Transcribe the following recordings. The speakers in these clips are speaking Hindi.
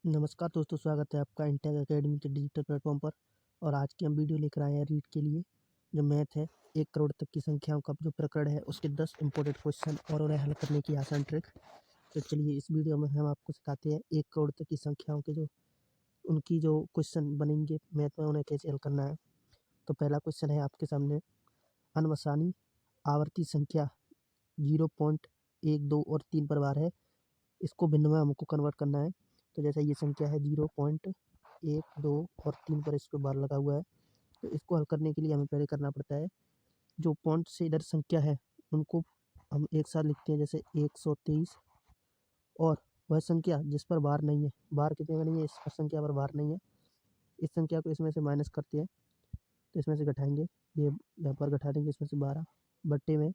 नमस्कार दोस्तों, स्वागत है आपका इंटेक अकेडमी के डिजिटल प्लेटफॉर्म पर। और आज की हम वीडियो लेकर आए हैं रीड के लिए। जो मैथ है, 1 करोड़ तक की संख्याओं का जो प्रकरण है उसके 10 इंपॉर्टेंट क्वेश्चन और उन्हें हल करने की आसान ट्रिक। तो चलिए इस वीडियो में हम आपको सिखाते हैं 1 करोड़ तक की संख्याओं के उनकी जो क्वेश्चन बनेंगे मैथ में, उन्हें कैसे हल करना है। तो पहला क्वेश्चन है आपके सामने। अनवसानी आवर्ती संख्या 0.1, 2 और 3 पर बार है। इसको भिन्न में हमको कन्वर्ट करना है। तो जैसे ये संख्या है 0.1, 2 और 3 पर इस पे बार लगा हुआ है। तो इसको हल करने के लिए हमें पहले करना पड़ता है, जो पॉइंट से इधर संख्या है उनको हम एक साथ लिखते हैं, जैसे 123। और वह संख्या जिस पर बार नहीं है, बार कितने में नहीं है, इस पर संख्या पर बार नहीं है, इस संख्या को इसमें से माइनस करते हैं। तो इसमें से घटाएंगे, ये यहाँ पर घटा देंगे, इसमें से 12 बट्टे में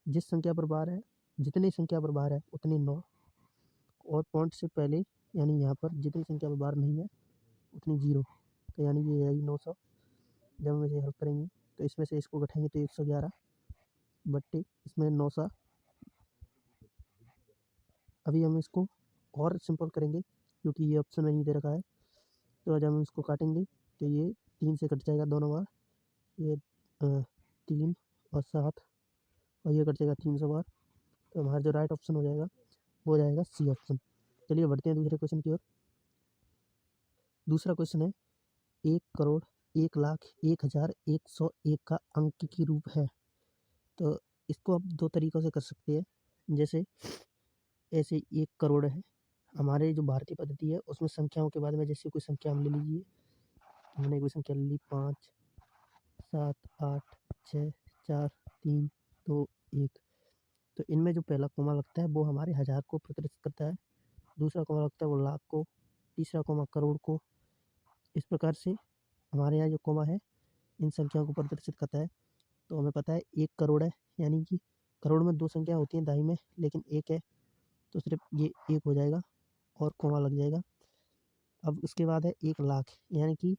जिस संख्या पर बार है, जितनी संख्या पर बार है उतनी 9। और पॉइंट से पहले यानी यहाँ पर जितनी संख्या पर बार नहीं है उतनी 0। तो यानी ये आएगी 900। जब हम इसे हल करेंगे तो इसमें से इसको घटाएंगे तो 111 बट्टे इसमें 900। अभी हम इसको और सिंपल करेंगे क्योंकि ये ऑप्शन में नहीं दे रखा है। तो जब हम इसको काटेंगे तो ये 3 से कट जाएगा दोनों बार, ये 3 और 7, और ये कट जाएगा 300 बार। तो हमारा जो राइट ऑप्शन हो जाएगा वो हो जाएगा सी ऑप्शन। चलिए बढ़ते हैं दूसरे क्वेश्चन की ओर। दूसरा क्वेश्चन है 1 करोड़ 1,01,101 का अंक की रूप है। तो इसको आप 2 तरीक़ों से कर सकते हैं। जैसे ऐसे 1 करोड़ है, हमारे जो भारतीय पद्धति है उसमें संख्याओं के बाद में जैसे कोई संख्या हम ले लीजिए। हमने कोई संख्या ले ली 5, 7, 8, 6, 4, 3, 2, 1। तो इनमें जो पहला कॉमा लगता है वो हमारे हज़ार को प्रदर्शित करता है, दूसरा कॉमा लगता है वो लाख को, तीसरा कॉमा करोड़ को। इस प्रकार से हमारे यहाँ जो कॉमा है इन संख्याओं को प्रदर्शित करता है। तो हमें पता है 1 करोड़ है, यानी कि करोड़ में 2 संख्या होती हैं दाई में, लेकिन 1 है तो सिर्फ ये 1 हो जाएगा और कॉमा लग जाएगा। अब उसके बाद है 1 लाख, यानी कि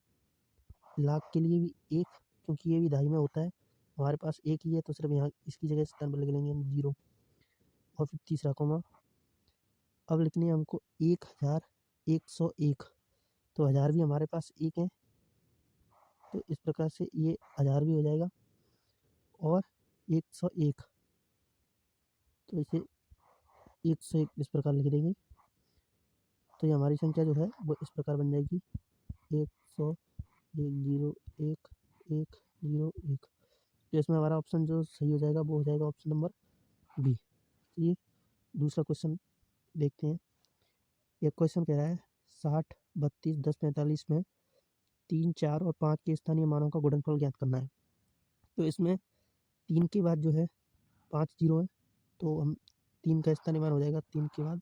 लाख के लिए भी 1, क्योंकि ये भी दाई में होता है, हमारे पास 1 ही है तो सिर्फ यहाँ इसकी जगह स्थान पर लिख लेंगे हम 0। और फिर तीसरा कॉमा। अब लिखनी है हमको 1,101। तो हज़ार भी हमारे पास 1 है, तो इस प्रकार से ये 1000 भी हो जाएगा। और 101, तो इसे 101 इस प्रकार लिख देंगे। तो ये हमारी संख्या जो है वो इस प्रकार बन जाएगी 100 101 101। तो इसमें हमारा ऑप्शन जो सही हो जाएगा वो हो जाएगा ऑप्शन नंबर बी। चलिए दूसरा क्वेश्चन देखते हैं। एक क्वेश्चन कह रहा है 60, 32, 10, 45 में 3, 4 और 5 के स्थानीय मानों का गुणनफल ज्ञात करना है। तो इसमें 3 के बाद जो है 5 जीरो है, तो हम 3 का स्थानीय मान हो जाएगा, 3 के बाद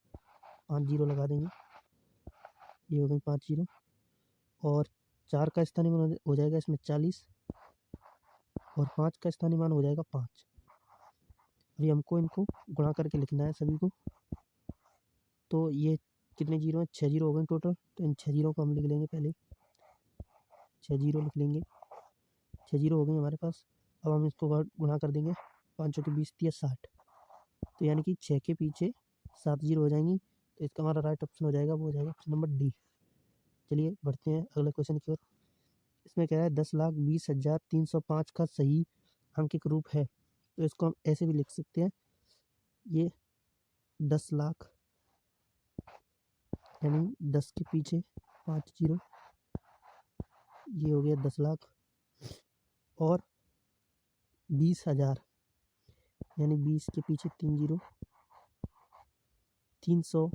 5 जीरो लगा देंगे, ये हो गई 5 जीरो। और 4 का स्थानीय मान हो जाएगा इसमें 40, और 5 का स्थानीय मान हो जाएगा 5। अभी हमको इनको गुणा करके लिखना है सभी को। तो ये कितने जीरो हैं, 6 जीरो हो गए टोटल। तो इन 6 जीरो को हम लिख लेंगे, पहले 6 जीरो लिख लेंगे, 6 जीरो हो गए हमारे पास। अब हम इसको गुणा कर देंगे, 5 के 20 दिया 60, तो यानी कि 6 के पीछे 7 जीरो हो जाएंगी। तो इसका हमारा राइट ऑप्शन हो जाएगा वो हो जाएगा ऑप्शन नंबर डी। चलिए बढ़ते हैं अगले क्वेश्चन की ओर। इसमें कह रहा है 10,20,305 का सही अंकिक रूप है। तो इसको हम ऐसे भी लिख सकते हैं, ये 10 लाख यानी 10 के पीछे 5 जीरो, ये हो गया 10 लाख। और 20,000 यानी 20 के पीछे 3 जीरो, 300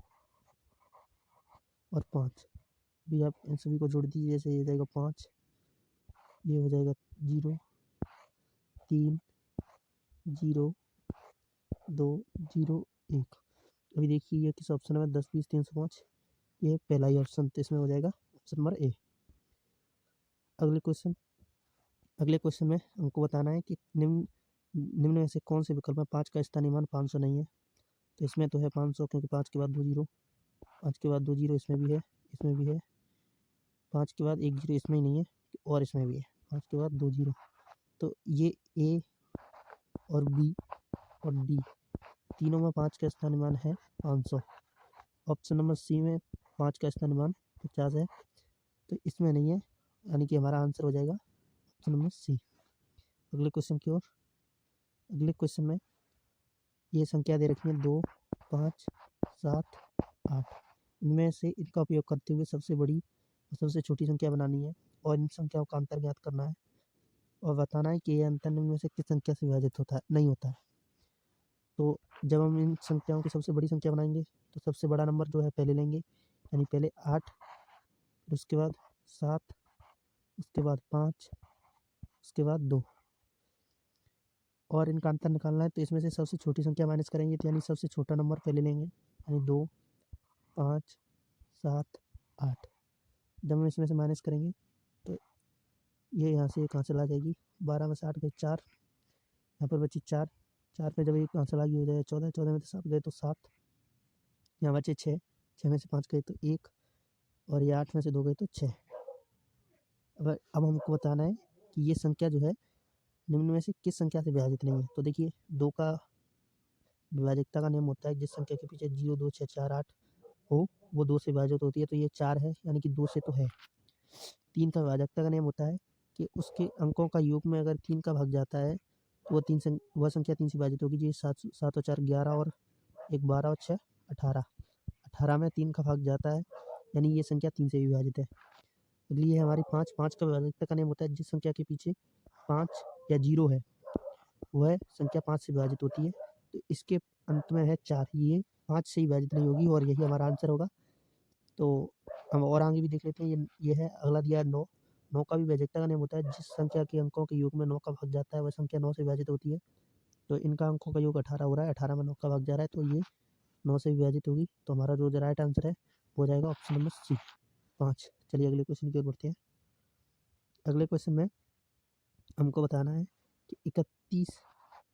और 5। भी आप इन सभी को जोड़ दीजिए, जैसे ये जाएगा 5, ये हो जाएगा 0, 3 0 2 0 1। अभी देखिए ये किस ऑप्शन में 10 20 305, ये पहला ही ऑप्शन, तो इसमें हो जाएगा ऑप्शन नंबर ए। अगले क्वेश्चन में हमको बताना है कि निम्न में से कौन से विकल्प में 5 का स्थानीय मान 500 नहीं है। तो इसमें तो है 500, क्योंकि 5 के बाद 2 जीरो, 5 के बाद 2 जीरो इसमें भी है, इसमें भी है। 5 के बाद 1 जीरो इसमें ही नहीं है, और इसमें भी है 5 के बाद 2 जीरो। तो ये ए और बी और डी तीनों में 5 का स्थानीय मान है 500। ऑप्शन नंबर सी में 5 का स्थान 50 है, तो इसमें नहीं है, यानी कि हमारा आंसर हो जाएगा ऑप्शन नंबर सी। अगले क्वेश्चन की ओर। अगले क्वेश्चन में ये संख्या दे रखी है 2, 5, 7, 8। इनमें से इनका उपयोग करते हुए सबसे बड़ी और सबसे छोटी संख्या बनानी है और इन संख्याओं का अंतर ज्ञात करना है और बताना है कि ये अंतर निम्न में से किस संख्या से विभाजित होता है नहीं होता है। तो जब हम इन संख्याओं की सबसे बड़ी संख्या बनाएंगे तो सबसे बड़ा नंबर जो है पहले लेंगे, यानी पहले 8, फिर उसके बाद 7, उसके बाद 5, उसके बाद 2, और इनका अंतर निकालना है। तो इसमें से सबसे छोटी संख्या माइनस करेंगे, तो यानी सबसे छोटा नंबर पहले लेंगे, यानी 2, 5, 7, 8। जब हम इसमें से माइनस करेंगे तो ये यहाँ से एक आंसर आ जाएगी, 12 में से 8 गए 4, यहाँ पर बची 4, 4 पे जब एक आंसर आगे हो जाएगा 14, 14 में से 7 गए तो 7, यहाँ बचे 6, 6 में से 5 गए तो 1, और ये 8 में से 2 गए तो 6। अब हमको बताना है कि ये संख्या जो है निम्न में से किस संख्या से विभाजित नहीं है। तो देखिए 2 का विभाजकता का नियम होता है जिस संख्या के पीछे 0, 2, 6, 4, 8 हो वो 2 से विभाजित होती है, तो ये 4 है, यानी कि 2 से तो है। 3 का विभाजकता का नियम होता है कि उसके अंकों का योग में अगर 3 का भाग जाता है तो वह संख्या 3 से विभाजित होगी। जी 7, 7 और 4 11 और 1 12 और 6 18। 18 में 3 का भाग जाता है, यानी ये संख्या 3 से विभाजित है। अगली है हमारी 5। 5 का विभाजकता का नियम होता है जिस संख्या के पीछे 5 या 0 है वह संख्या 5 से विभाजित होती है। तो इसके अंत में है 4, ये 5 से विभाजित नहीं होगी और यही हमारा आंसर होगा। तो हम और आगे भी देख लेते हैं। ये है अगला दिया है 9। 9 का भी विभाजकता का नियम होता है जिस संख्या के अंकों के योग में 9 का भाग जाता है वह संख्या 9 से विभाजित होती है। तो इनका अंकों का योग 18 हो रहा है, 18 में 9 का भाग जा रहा है, तो ये 9 से विभाजित होगी। तो हमारा जो राइट आंसर है वो हो जाएगा ऑप्शन नंबर सी 5। चलिए अगले क्वेश्चन की ओर बढ़ते हैं। अगले क्वेश्चन में हमको बताना है कि 31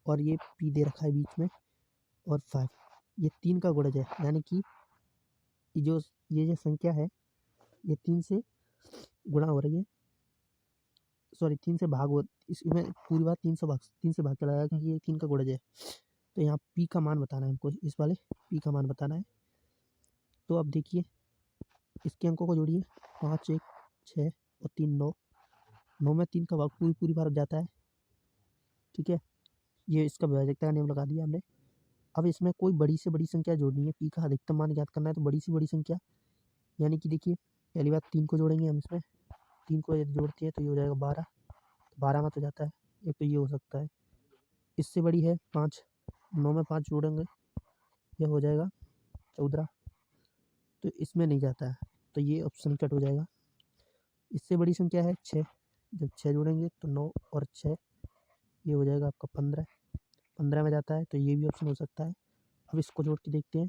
और ये पी दे रखा है बीच में और 5, ये 3 का गुणज है, यानी कि ये जो संख्या है ये 3 से गुणा हो रही है, सॉरी 3 से भाग हो, इसमें पूरी बात 3 से भाग चला जाएगा क्योंकि ये 3 का गुणज है। तो यहाँ पी का मान बताना है हमको, इस वाले पी का मान बताना है। तो अब देखिए इसके अंकों को जोड़िए, 5, 1, 6 और 3 9। 9 में 3 का भाग पूरी बार जाता है, ठीक है। ये इसका विभाजकता का नियम लगा दिया हमने। अब इसमें कोई बड़ी से बड़ी संख्या जोड़नी है, पी का अधिकतम मान ज्ञात करना है। तो बड़ी से बड़ी संख्या यानी कि देखिए पहली बात 3 को जोड़ेंगे हम, इसमें 3 को यदि जोड़ते हैं तो ये हो जाएगा 12, 12 में तो जाता है, एक तो ये हो सकता है। इससे बड़ी है 5, 9 में 5 जोड़ेंगे यह हो जाएगा 14, तो इसमें नहीं जाता है, तो ये ऑप्शन कट हो जाएगा। इससे बड़ी संख्या है 6, जब 6 जोड़ेंगे तो 9 और 6 ये हो जाएगा आपका 15, 15 में जाता है, तो ये भी ऑप्शन हो सकता है। अब इसको जोड़ के देखते हैं,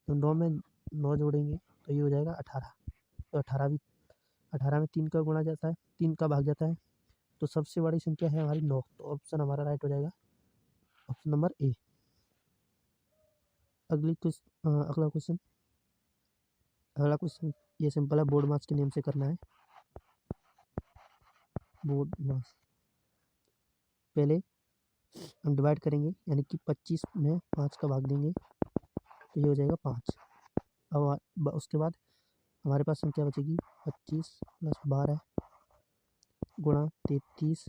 तो 9 में 9 जोड़ेंगे तो ये हो जाएगा 18, तो 18 में 3 का गुणा जाता है, 3 का भाग जाता है, तो सबसे बड़ी संख्या है हमारी 9, तो ऑप्शन हमारा राइट हो जाएगा ऑप्शन नंबर ए। अगला क्वेश्चन ये सिंपल है, बोर्ड मास के नेम से करना है। बोर्ड मास पहले हम डिवाइड करेंगे, यानी कि 25 में 5 का भाग देंगे तो ये हो जाएगा 5। अब उसके बाद हमारे पास संख्या बचेगी 25 + 12 गुणा 33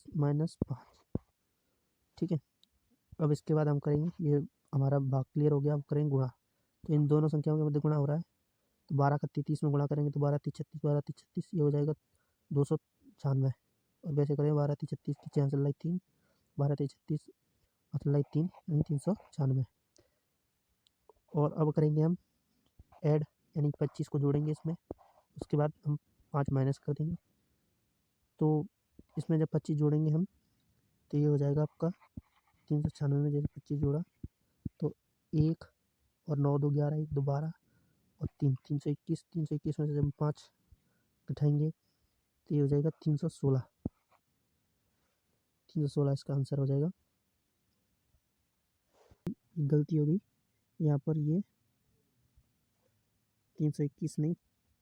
- 5, ठीक है। अब इसके बाद हम करेंगे, ये हमारा भाग क्लियर हो गया। अब करेंगे गुणा, तो इन दोनों संख्याओं के मध्य गुणा हो रहा है, तो 12 का 33 में गुणा करेंगे तो 12 3 36, 12 3 36 ये हो जाएगा 296। और वैसे करेंगे 12 3 36 की 6 लाई 3, 12 3 36 लाई 3 यानी 396। और अब करेंगे हम ऐड, यानी 25 को जोड़ेंगे इसमें, उसके बाद हम 5 माइनस कर देंगे। तो इसमें जब 25 जोड़ेंगे हम तो ये हो जाएगा आपका 396 में जैसे 25 जोड़ा तो 1 और 9 2 11, 1 2 12 और 3 321, 321 में से जब 5 घटाएंगे तो ये हो जाएगा 316, 316 इसका आंसर हो जाएगा। गलती हो गई यहाँ पर, ये 321 नहीं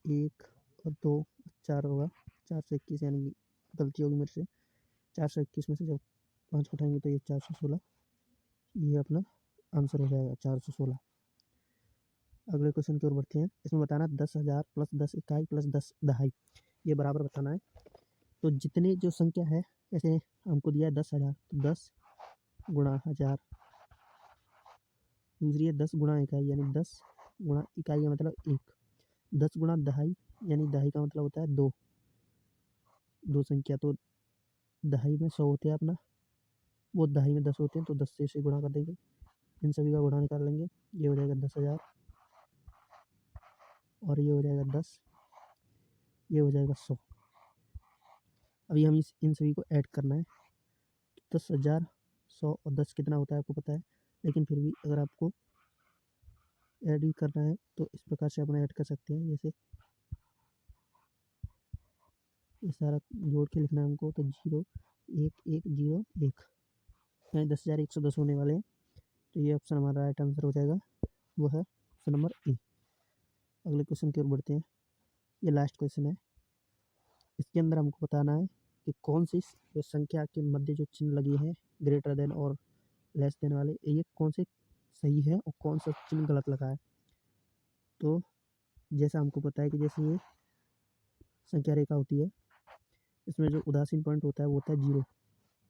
1 और 2 4 होगा, 421 यानी गलती होगी मेरे से। 421 में से जब 5 उठाएंगे तो ये 416, ये अपना आंसर हो जाएगा 416। अगले क्वेश्चन की ओर बढ़ते हैं। इसमें बताना 10,000 प्लस 10 इकाई प्लस 10 दहाई, ये बराबर बताना है। तो जितने जो संख्या है, जैसे हमको दिया है 10,000, तो 10 गुणा 1000, दूसरी है 10 गुणा इकाई यानी 10 गुणा इकाई का मतलब 1, 10 गुणा दहाई यानी दहाई का मतलब होता है 2, दो संख्या, तो दहाई में 100 होते हैं अपना, वो दहाई में 10 होते हैं, तो 10 से इसे गुणा कर देंगे, इन सभी का गुणा निकाल लेंगे, ये हो जाएगा 10,000 और ये हो जाएगा 10, ये हो जाएगा 100। अभी हम इन सभी को ऐड करना है। 10,000, 100 और 10 कितना होता है आपको पता है, लेकिन फिर भी अगर आपको ऐड ही करना है तो इस प्रकार से अपना ऐड कर सकते हैं। जैसे ये सारा जोड़ के लिखना है हमको, तो 0 1 1 0 1, यानी 10,110 होने वाले हैं। तो ये ऑप्शन हमारा राइट आंसर हो जाएगा, वो है ऑप्शन नंबर ए। अगले क्वेश्चन की ओर बढ़ते हैं। ये लास्ट क्वेश्चन है। इसके अंदर हमको बताना है कि कौन सी जो संख्या के मध्य जो चिन्ह लगी है ग्रेटर देन और लेस देन वाले, ये कौन से सही है और कौन सा चिन्ह गलत लगा है। तो जैसा हमको पता है कि जैसे ये संख्या रेखा होती है, इसमें जो उदासीन पॉइंट होता है वो होता है 0,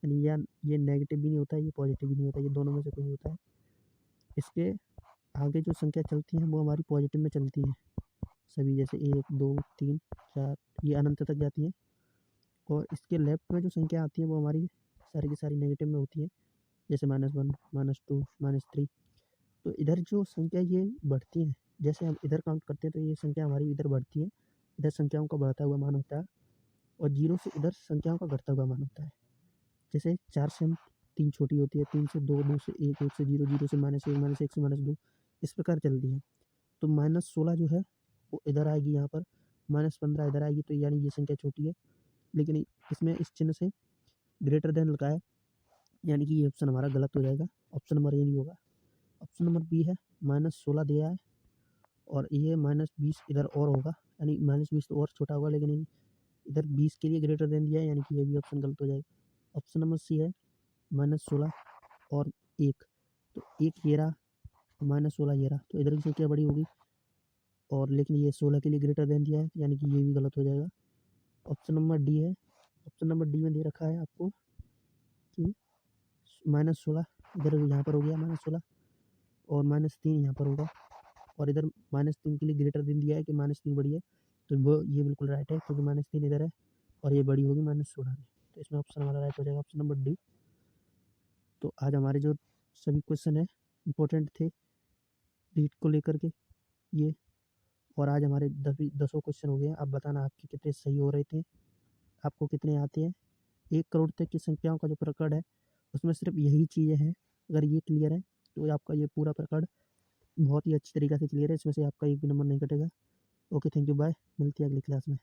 यानी ये नेगेटिव भी नहीं होता है, ये पॉजिटिव भी नहीं होता है, ये दोनों में से कोई होता है। इसके आगे जो संख्या चलती हैं वो हमारी पॉजिटिव में चलती हैं सभी, जैसे 1 2 3 4, ये अनंत तक जाती हैं। और इसके लेफ्ट में जो संख्या आती है वो हमारी सारी की सारी नेगेटिव में होती है, जैसे -1 -2 -3। तो इधर जो संख्या ये बढ़ती हैं, जैसे हम इधर काउंट करते हैं तो ये संख्या हमारी इधर बढ़ती है, इधर संख्याओं का बढ़ता हुआ मान होता है, और 0 से इधर संख्याओं का घटता हुआ मान होता है। जैसे 4 से हम 3 छोटी होती है, 3 से 2, 2 से 1, 1 से 0, 0 से -1, -1 से -2, इस प्रकार चलती है। तो -16 जो है वो इधर आएगी, यहाँ पर -15 इधर आएगी, तो यानी ये संख्या छोटी है। लेकिन इसमें इस चिन्ह से ग्रेटर देन लगा है, यानी कि ये ऑप्शन हमारा गलत हो जाएगा, ऑप्शन नंबर ए नहीं होगा। ऑप्शन नंबर बी है, -16 दिया है और ये -20 इधर और होगा, यानी -20 तो और छोटा होगा, लेकिन इधर 20 के लिए ग्रेटर देन दिया है, यानी कि ये भी ऑप्शन गलत हो जाएगा। ऑप्शन नंबर सी है -16 और 1, तो 1 ये रहा, -16 ये रहा, तो इधर की संख्या बड़ी होगी, और लेकिन ये 16 के लिए ग्रेटर देन दिया है, यानी कि ये भी गलत हो जाएगा। ऑप्शन नंबर डी है, ऑप्शन नंबर डी में दे रखा है आपको कि -16 इधर यहाँ पर हो गया -16, और -3 यहाँ पर होगा, और इधर -3 के लिए ग्रेटर देन दिया है कि -3 बड़ी है, तो वो ये बिल्कुल राइट है, क्योंकि -3 इधर है और ये बड़ी होगी -16 में। तो इसमें ऑप्शन हमारा राइट हो जाएगा, ऑप्शन नंबर डी। तो आज हमारे जो सभी क्वेश्चन है इंपॉर्टेंट थे रीट को लेकर के ये, और आज हमारे 10 क्वेश्चन हो गए हैं। आप बताना आपके कितने सही हो रहे थे, आपको कितने आते हैं। 1 करोड़ तक की संख्याओं का जो प्रकरण है उसमें सिर्फ यही चीज़ें हैं, अगर ये क्लियर है तो आपका ये पूरा प्रकरण बहुत ही अच्छी तरीके से क्लियर है, इसमें से आपका एक भी नंबर नहीं कटेगा। ओके, थैंक यू, बाय, मिलते हैं अगली क्लास में।